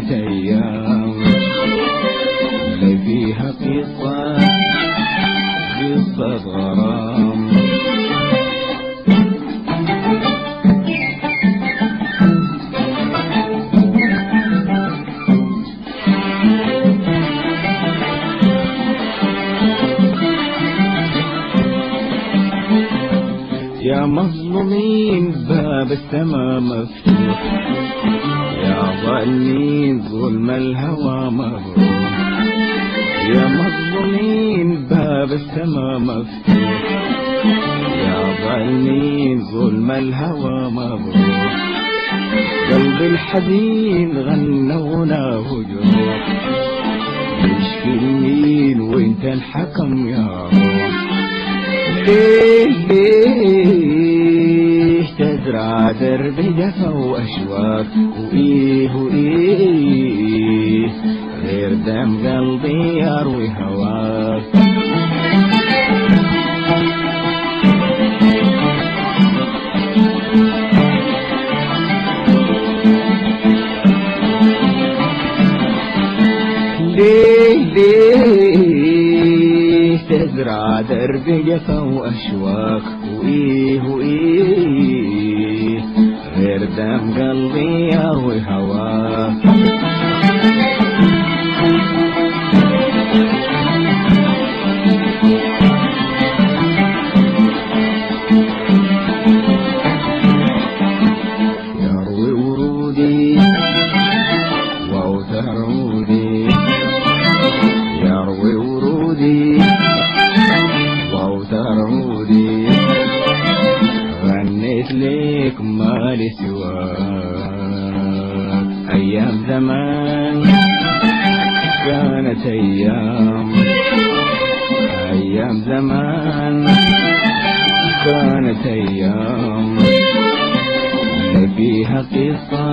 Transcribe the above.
كانت أيام اللي فيها قصة غرام. يا مظلومين باب السما مفتوح، يا ظالمين ظلم الهوى مبروح. يا مظلومين باب السما مفتوح، يا ظالمين ظلم الهوى مبروح. قلب الحزين غنوناه جروح، يشكي المين وانت الحكم يا روح. ليه تزرع درب جفا وأشواق وإيه غير دم قلبي يروي هواك. ليه تزرع درب جفا وأشواق وإيه غير دم قلبي يروي هواك. يروي ورودي وأوتر عودي، يروي ورودي وأوتر عودي. غنيت ليك مالي سواك، أيام زمان كانت أيام زمان كانت أيام اللي فيها قصة